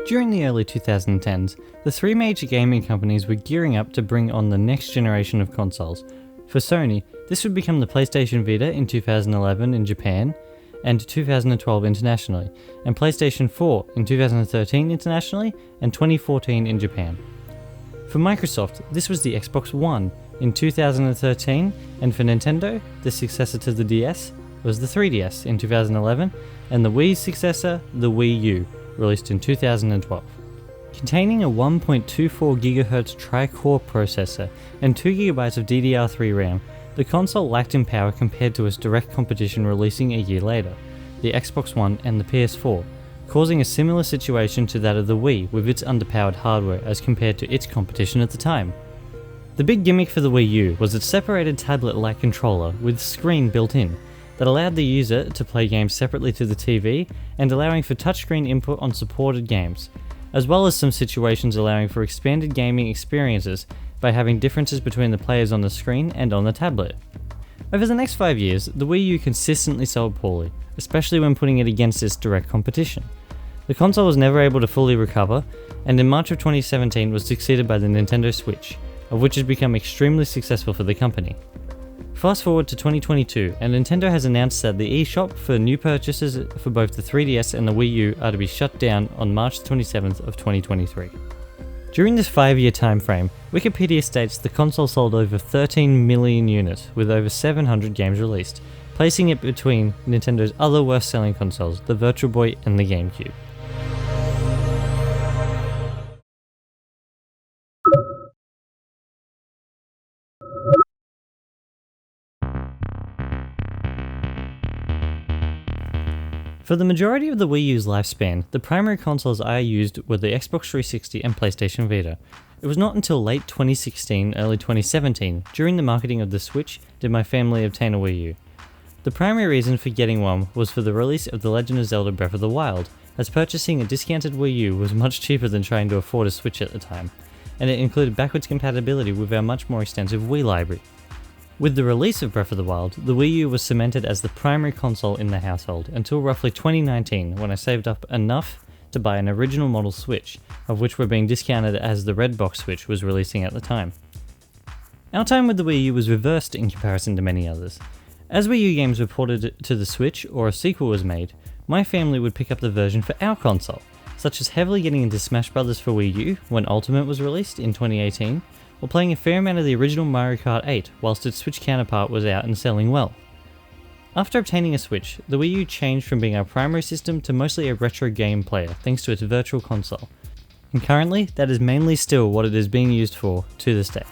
During the early 2010s, the three major gaming companies were gearing up to bring on the next generation of consoles. For Sony, this would become the PlayStation Vita in 2011 in Japan and 2012 internationally, and PlayStation 4 in 2013 internationally and 2014 in Japan. For Microsoft, this was the Xbox One in 2013, and for Nintendo, the successor to the DS, was the 3DS in 2011, and the Wii's successor, the Wii U, released in 2012. Containing a 1.24 GHz tri-core processor and 2 GB of DDR3 RAM, the console lacked in power compared to its direct competition releasing a year later, the Xbox One and the PS4, causing a similar situation to that of the Wii with its underpowered hardware as compared to its competition at the time. The big gimmick for the Wii U was its separated tablet-like controller with screen built in, that allowed the user to play games separately to the TV and allowing for touchscreen input on supported games, as well as some situations allowing for expanded gaming experiences by having differences between the players on the screen and on the tablet. Over the next 5 years, the Wii U consistently sold poorly, especially when putting it against its direct competition. The console was never able to fully recover, and in March of 2017 was succeeded by the Nintendo Switch, of which has become extremely successful for the company. Fast forward to 2022, and Nintendo has announced that the Eshop for new purchases for both the 3DS and the Wii U are to be shut down on March 27th of 2023. During this 5-year time frame, Wikipedia states the console sold over 13 million units with over 700 games released, placing it between Nintendo's other worst-selling consoles, the Virtual Boy and the GameCube. For the majority of the Wii U's lifespan, the primary consoles I used were the Xbox 360 and PlayStation Vita. It was not until late 2016, early 2017, during the marketing of the Switch, did my family obtain a Wii U. The primary reason for getting one was for the release of The Legend of Zelda Breath of the Wild, as purchasing a discounted Wii U was much cheaper than trying to afford a Switch at the time, and it included backwards compatibility with our much more extensive Wii library. With the release of Breath of the Wild, the Wii U was cemented as the primary console in the household until roughly 2019, when I saved up enough to buy an original model Switch, of which were being discounted as the Red Box Switch was releasing at the time. Our time with the Wii U was reversed in comparison to many others. As Wii U games were ported to the Switch or a sequel was made, my family would pick up the version for our console, such as heavily getting into Smash Bros. For Wii U when Ultimate was released in 2018, or playing a fair amount of the original Mario Kart 8 whilst its Switch counterpart was out and selling well. After obtaining a Switch, the Wii U changed from being our primary system to mostly a retro game player thanks to its virtual console, and currently that is mainly still what it is being used for to this day.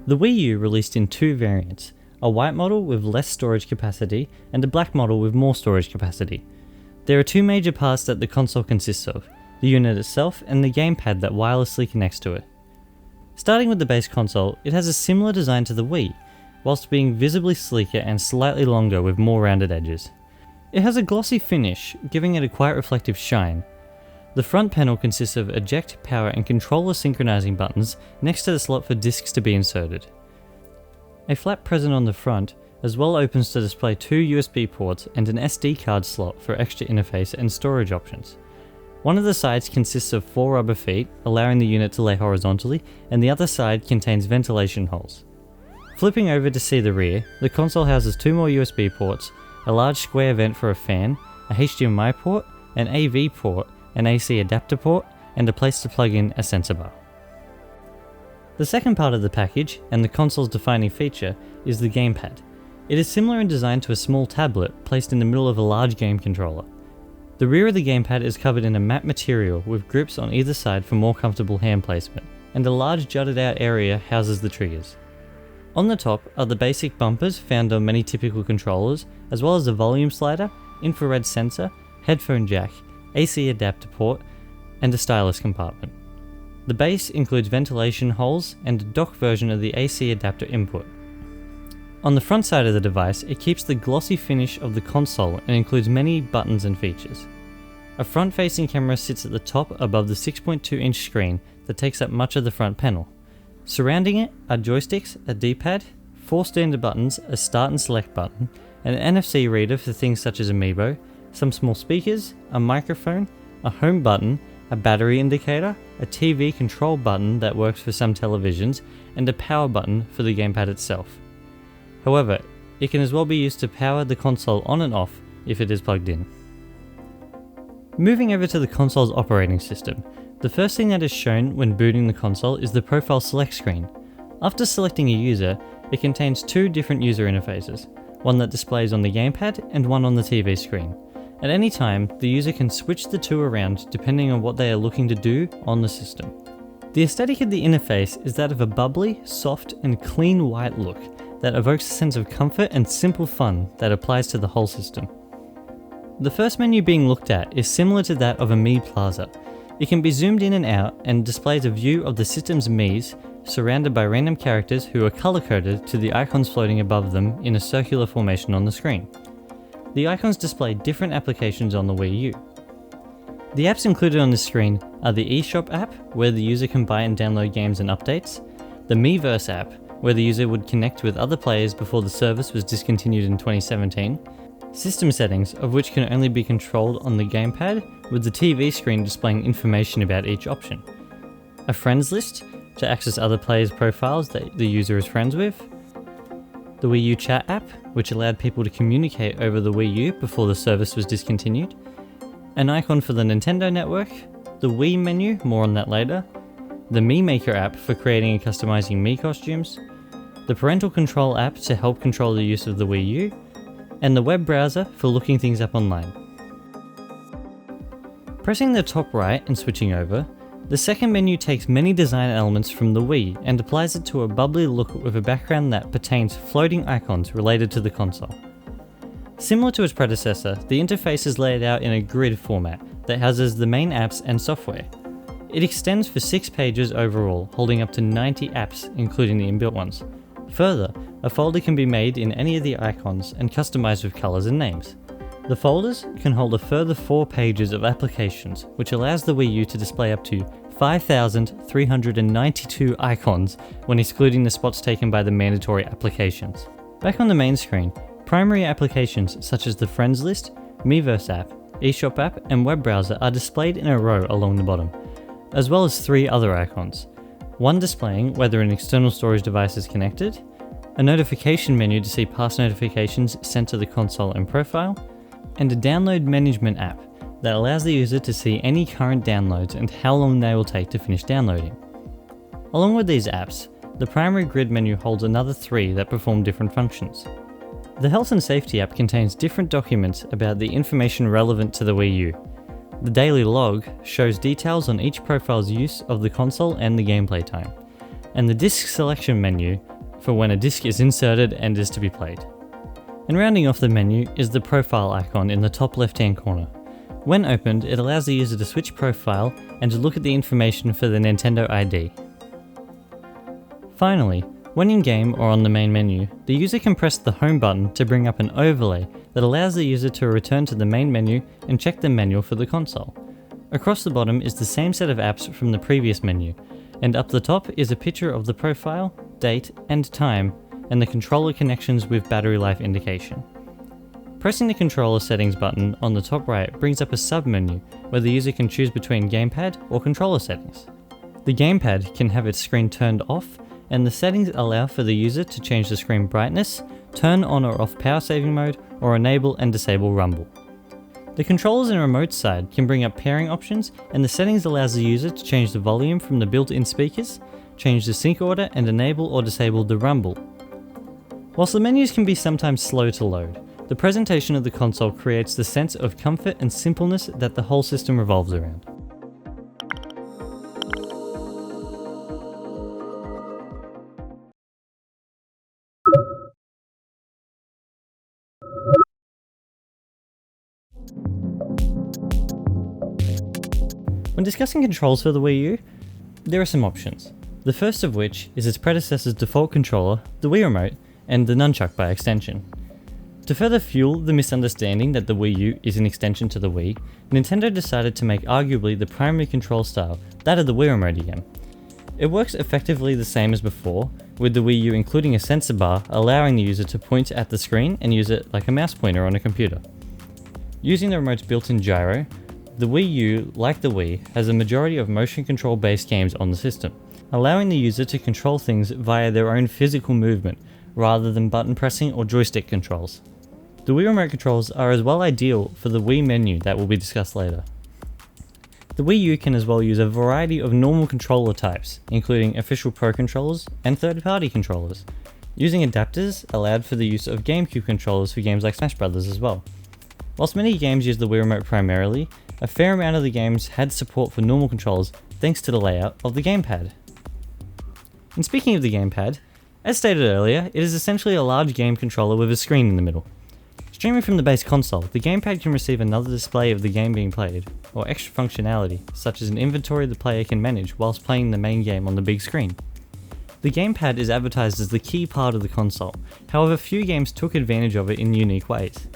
The Wii U released in two variants, a white model with less storage capacity and a black model with more storage capacity. There are two major parts that the console consists of, the unit itself and the gamepad that wirelessly connects to it. Starting with the base console, it has a similar design to the Wii, whilst being visibly sleeker and slightly longer with more rounded edges. It has a glossy finish, giving it a quite reflective shine. The front panel consists of eject, power and controller synchronizing buttons next to the slot for discs to be inserted. A flap present on the front as well opens to display two USB ports and an SD card slot for extra interface and storage options. One of the sides consists of 4 rubber feet, allowing the unit to lay horizontally, and the other side contains ventilation holes. Flipping over to see the rear, the console houses 2 more USB ports, a large square vent for a fan, a HDMI port, an AV port, an AC adapter port, and a place to plug in a sensor bar. The second part of the package, and the console's defining feature, is the gamepad. It is similar in design to a small tablet placed in the middle of a large game controller. The rear of the gamepad is covered in a matte material with grips on either side for more comfortable hand placement, and a large jutted out area houses the triggers. On the top are the basic bumpers found on many typical controllers, as well as a volume slider, infrared sensor, headphone jack, AC adapter port, and a stylus compartment. The base includes ventilation holes and a dock version of the AC adapter input. On the front side of the device, it keeps the glossy finish of the console and includes many buttons and features. A front-facing camera sits at the top above the 6.2-inch screen that takes up much of the front panel. Surrounding it are joysticks, a D-pad, 4 standard buttons, a start and select button, an NFC reader for things such as Amiibo, some small speakers, a microphone, a home button, a battery indicator, a TV control button that works for some televisions, and a power button for the gamepad itself. However, it can as well be used to power the console on and off if it is plugged in. Moving over to the console's operating system, the first thing that is shown when booting the console is the profile select screen. After selecting a user, it contains 2 different user interfaces, one that displays on the gamepad and one on the TV screen. At any time, the user can switch the 2 around depending on what they are looking to do on the system. The aesthetic of the interface is that of a bubbly, soft and clean white look that evokes a sense of comfort and simple fun that applies to the whole system. The first menu being looked at is similar to that of a Mii Plaza. It can be zoomed in and out and displays a view of the system's Miis surrounded by random characters who are color-coded to the icons floating above them in a circular formation on the screen. The icons display different applications on the Wii U. The apps included on this screen are the Eshop app, where the user can buy and download games and updates, the Miiverse app, where the user would connect with other players before the service was discontinued in 2017, system settings of which can only be controlled on the gamepad, with the TV screen displaying information about each option, a friends list to access other players' profiles that the user is friends with, the Wii U chat app, which allowed people to communicate over the Wii U before the service was discontinued, an icon for the Nintendo Network, the Wii menu, more on that later, the Mii Maker app for creating and customizing Mii costumes, the parental control app to help control the use of the Wii U, and the web browser for looking things up online. Pressing the top right and switching over, the second menu takes many design elements from the Wii and applies it to a bubbly look with a background that pertains floating icons related to the console. Similar to its predecessor, the interface is laid out in a grid format that houses the main apps and software. It extends for 6 pages overall, holding up to 90 apps, including the inbuilt ones. Further, a folder can be made in any of the icons and customized with colors and names. The folders can hold a further 4 pages of applications, which allows the Wii U to display up to 5,392 icons when excluding the spots taken by the mandatory applications. Back on the main screen, primary applications such as the Friends list, Miiverse app, Eshop app, and web browser are displayed in a row along the bottom, as well as 3 other icons. One displaying whether an external storage device is connected, a notification menu to see past notifications sent to the console and profile, and a download management app that allows the user to see any current downloads and how long they will take to finish downloading. Along with these apps, the primary grid menu holds another 3 that perform different functions. The Health and Safety app contains different documents about the information relevant to the Wii U. The Daily Log shows details on each profile's use of the console and the gameplay time, and the Disc Selection menu for when a disc is inserted and is to be played. And rounding off the menu is the profile icon in the top left-hand corner. When opened, it allows the user to switch profile and to look at the information for the Nintendo ID. Finally, when in-game or on the main menu, the user can press the home button to bring up an overlay that allows the user to return to the main menu and check the manual for the console. Across the bottom is the same set of apps from the previous menu, and up the top is a picture of the profile, date, and time, and the controller connections with battery life indication. Pressing the controller settings button on the top right brings up a sub-menu where the user can choose between gamepad or controller settings. The gamepad can have its screen turned off, and the settings allow for the user to change the screen brightness, turn on or off power saving mode, or enable and disable rumble. The controllers and remote side can bring up pairing options, and the settings allows the user to change the volume from the built-in speakers, change the sync order, and enable or disable the rumble. Whilst the menus can be sometimes slow to load, the presentation of the console creates the sense of comfort and simpleness that the whole system revolves around. When discussing controls for the Wii U, there are some options. The first of which is its predecessor's default controller, the Wii Remote, and the Nunchuck by extension. To further fuel the misunderstanding that the Wii U is an extension to the Wii, Nintendo decided to make arguably the primary control style that of the Wii Remote again. It works effectively the same as before, with the Wii U including a sensor bar allowing the user to point at the screen and use it like a mouse pointer on a computer. Using the remote's built-in gyro, the Wii U, like the Wii, has a majority of motion control based games on the system, allowing the user to control things via their own physical movement, rather than button pressing or joystick controls. The Wii remote controls are as well ideal for the Wii menu that will be discussed later. The Wii U can as well use a variety of normal controller types, including official Pro controllers and third-party controllers. Using adapters allowed for the use of GameCube controllers for games like Smash Bros. As well. Whilst many games use the Wii remote primarily, a fair amount of the games had support for normal controls thanks to the layout of the gamepad. And speaking of the gamepad, as stated earlier, it is essentially a large game controller with a screen in the middle. Streaming from the base console, the gamepad can receive another display of the game being played, or extra functionality, such as an inventory the player can manage whilst playing the main game on the big screen. The gamepad is advertised as the key part of the console, however few games took advantage of it in unique ways,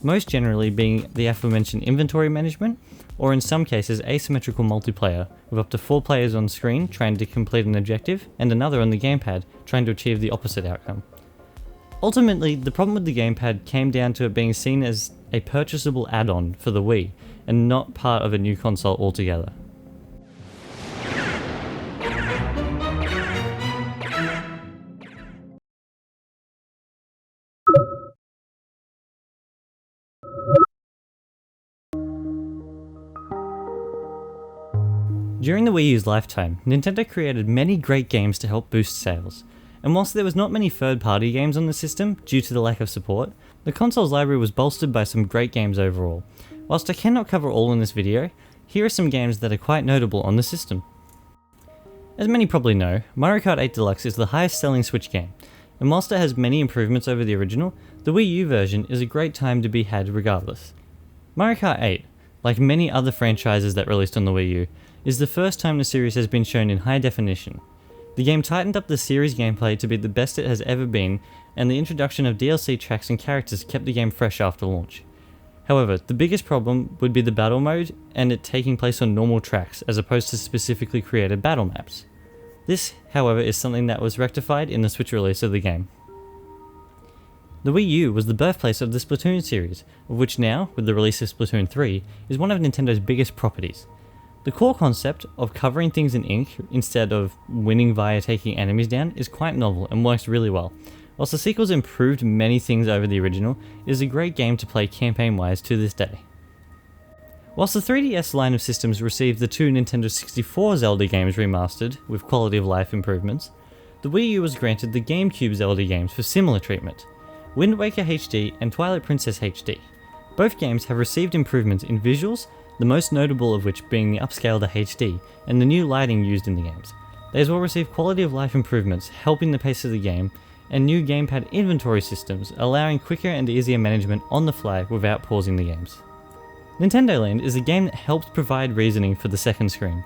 most generally being the aforementioned inventory management, or in some cases asymmetrical multiplayer, with up to 4 players on screen trying to complete an objective, and another on the gamepad trying to achieve the opposite outcome. Ultimately, the problem with the gamepad came down to it being seen as a purchasable add-on for the Wii, and not part of a new console altogether. During the Wii U's lifetime, Nintendo created many great games to help boost sales, and whilst there was not many third-party games on the system due to the lack of support, the console's library was bolstered by some great games overall. Whilst I cannot cover all in this video, here are some games that are quite notable on the system. As many probably know, Mario Kart 8 Deluxe is the highest selling Switch game, and whilst it has many improvements over the original, the Wii U version is a great time to be had regardless. Mario Kart 8, like many other franchises that released on the Wii U, is the first time the series has been shown in high definition. The game tightened up the series gameplay to be the best it has ever been, and the introduction of DLC tracks and characters kept the game fresh after launch. However, the biggest problem would be the battle mode and it taking place on normal tracks as opposed to specifically created battle maps. This, however, is something that was rectified in the Switch release of the game. The Wii U was the birthplace of the Splatoon series, of which now, with the release of Splatoon 3, is one of Nintendo's biggest properties. The core concept of covering things in ink instead of winning via taking enemies down is quite novel and works really well. Whilst the sequels improved many things over the original, it is a great game to play campaign-wise to this day. Whilst the 3DS line of systems received the 2 Nintendo 64 Zelda games remastered with quality of life improvements, the Wii U was granted the GameCube Zelda games for similar treatment, Wind Waker HD and Twilight Princess HD. Both games have received improvements in visuals, the most notable of which being the upscale to HD and the new lighting used in the games. They as well received quality of life improvements, helping the pace of the game, and new gamepad inventory systems, allowing quicker and easier management on the fly without pausing the games. Nintendo Land is a game that helps provide reasoning for the second screen.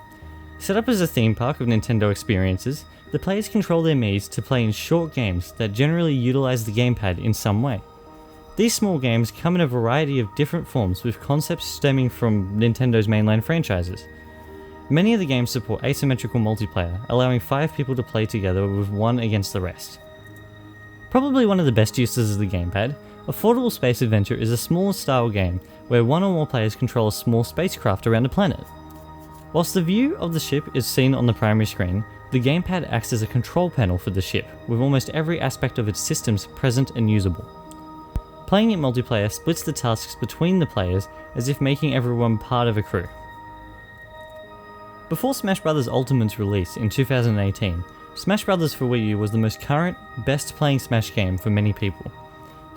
Set up as a theme park of Nintendo experiences, the players control their Miis to play in short games that generally utilize the gamepad in some way. These small games come in a variety of different forms with concepts stemming from Nintendo's mainline franchises. Many of the games support asymmetrical multiplayer, allowing 5 people to play together with one against the rest. Probably one of the best uses of the gamepad, Affordable Space Adventure is a smaller style game where one or more players control a small spacecraft around a planet. Whilst the view of the ship is seen on the primary screen, the gamepad acts as a control panel for the ship, with almost every aspect of its systems present and usable. Playing it multiplayer splits the tasks between the players as if making everyone part of a crew. Before Smash Bros. Ultimate's release in 2018, Smash Bros. For Wii U was the most current, best playing Smash game for many people.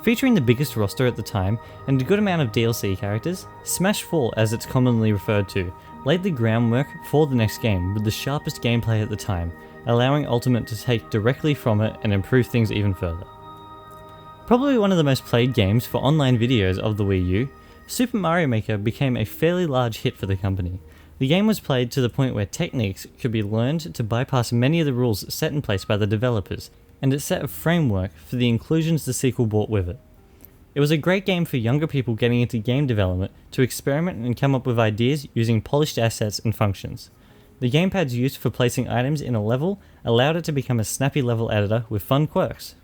Featuring the biggest roster at the time and a good amount of DLC characters, Smash 4 as it's commonly referred to, laid the groundwork for the next game with the sharpest gameplay at the time, allowing Ultimate to take directly from it and improve things even further. Probably one of the most played games for online videos of the Wii U, Super Mario Maker became a fairly large hit for the company. The game was played to the point where techniques could be learned to bypass many of the rules set in place by the developers, and it set a framework for the inclusions the sequel brought with it. It was a great game for younger people getting into game development to experiment and come up with ideas using polished assets and functions. The gamepads used for placing items in a level allowed it to become a snappy level editor with fun quirks.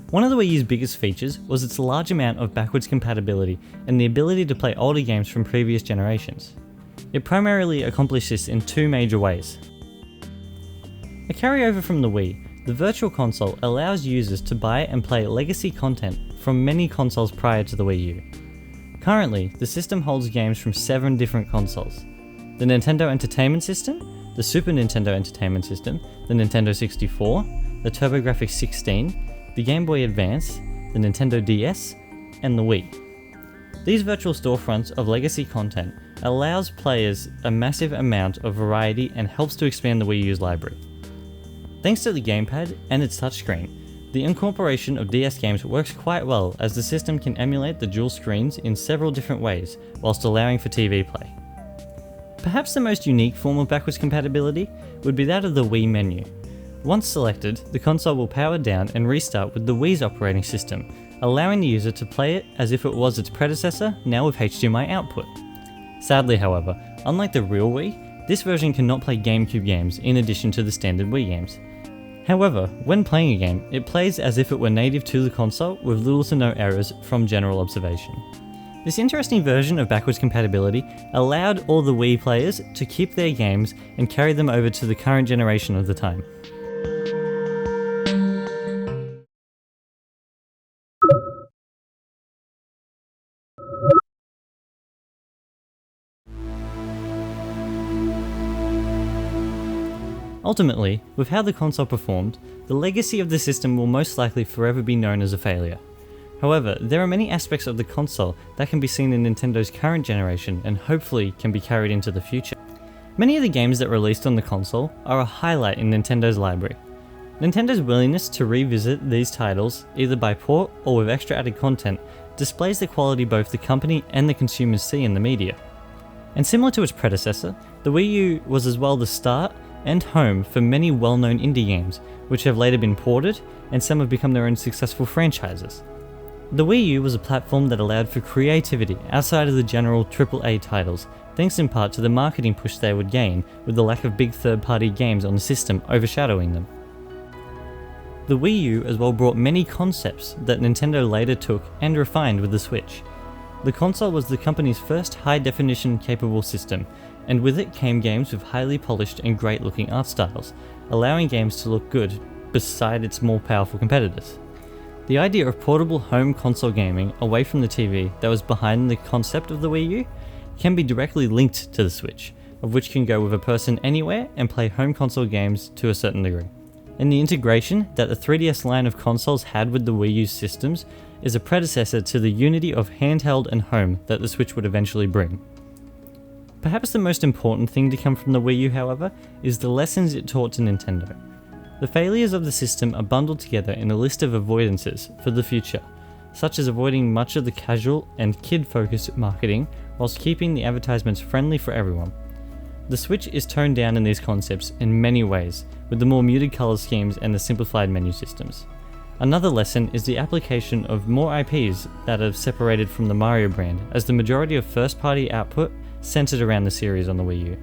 One of the Wii U's biggest features was its large amount of backwards compatibility and the ability to play older games from previous generations. It primarily accomplished this in two major ways. A carryover from the Wii, the Virtual Console allows users to buy and play legacy content from many consoles prior to the Wii U. Currently, the system holds games from 7 different consoles: the Nintendo Entertainment System, the Super Nintendo Entertainment System, the Nintendo 64, the TurboGrafx 16, the Game Boy Advance, the Nintendo DS, and the Wii. These virtual storefronts of legacy content allows players a massive amount of variety and helps to expand the Wii U's library. Thanks to the gamepad and its touchscreen, the incorporation of DS games works quite well, as the system can emulate the dual screens in several different ways, whilst allowing for TV play. Perhaps the most unique form of backwards compatibility would be that of the Wii menu. Once selected, the console will power down and restart with the Wii's operating system, allowing the user to play it as if it was its predecessor, now with HDMI output. Sadly, however, unlike the real Wii, this version cannot play GameCube games in addition to the standard Wii games. However, when playing a game, it plays as if it were native to the console with little to no errors from general observation. This interesting version of backwards compatibility allowed all the Wii players to keep their games and carry them over to the current generation of the time. Ultimately, with how the console performed, the legacy of the system will most likely forever be known as a failure. However, there are many aspects of the console that can be seen in Nintendo's current generation and hopefully can be carried into the future. Many of the games that released on the console are a highlight in Nintendo's library. Nintendo's willingness to revisit these titles, either by port or with extra added content, displays the quality both the company and the consumers see in the media. And similar to its predecessor, the Wii U was as well the start and home for many well-known indie games, which have later been ported, and some have become their own successful franchises. The Wii U was a platform that allowed for creativity outside of the general AAA titles, thanks in part to the marketing push they would gain with the lack of big third-party games on the system overshadowing them. The Wii U as well brought many concepts that Nintendo later took and refined with the Switch. The console was the company's first high-definition capable system, and with it came games with highly polished and great-looking art styles, allowing games to look good beside its more powerful competitors. The idea of portable home console gaming away from the TV that was behind the concept of the Wii U can be directly linked to the Switch, of which can go with a person anywhere and play home console games to a certain degree. And the integration that the 3DS line of consoles had with the Wii U systems is a predecessor to the unity of handheld and home that the Switch would eventually bring. Perhaps the most important thing to come from the Wii U, however, is the lessons it taught to Nintendo. The failures of the system are bundled together in a list of avoidances for the future, such as avoiding much of the casual and kid-focused marketing whilst keeping the advertisements friendly for everyone. The Switch is toned down in these concepts in many ways, with the more muted colour schemes and the simplified menu systems. Another lesson is the application of more IPs that are separated from the Mario brand, as the majority of first-party output centered around the series on the Wii U.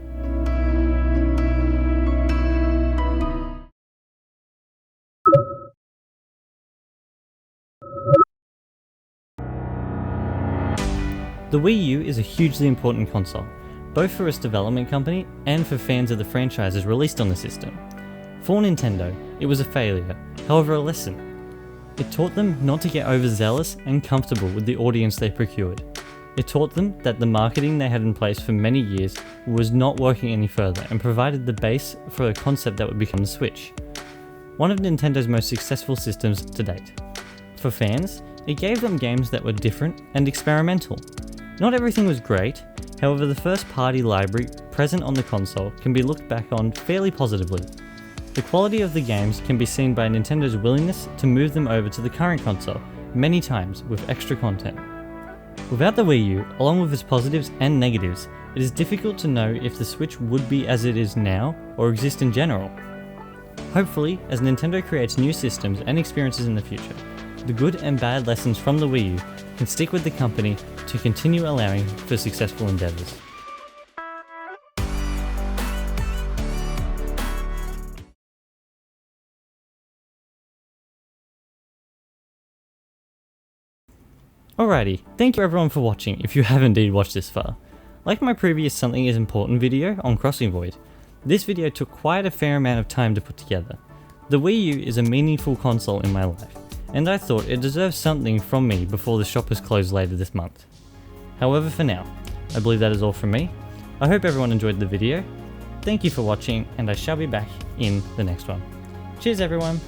The Wii U is a hugely important console, both for its development company and for fans of the franchises released on the system. For Nintendo, it was a failure, however a lesson. It taught them not to get overzealous and comfortable with the audience they procured. It taught them that the marketing they had in place for many years was not working any further and provided the base for a concept that would become the Switch, one of Nintendo's most successful systems to date. For fans, it gave them games that were different and experimental. Not everything was great, however the first-party library present on the console can be looked back on fairly positively. The quality of the games can be seen by Nintendo's willingness to move them over to the current console many times with extra content. Without the Wii U, along with its positives and negatives, it is difficult to know if the Switch would be as it is now or exist in general. Hopefully, as Nintendo creates new systems and experiences in the future, the good and bad lessons from the Wii U can stick with the company to continue allowing for successful endeavours. Alrighty, thank you everyone for watching if you have indeed watched this far. Like my previous Something Is Important video on Crossing Void, this video took quite a fair amount of time to put together. The Wii U is a meaningful console in my life, and I thought it deserves something from me before the shop is closed later this month. However, for now, I believe that is all from me. I hope everyone enjoyed the video. Thank you for watching, and I shall be back in the next one. Cheers everyone!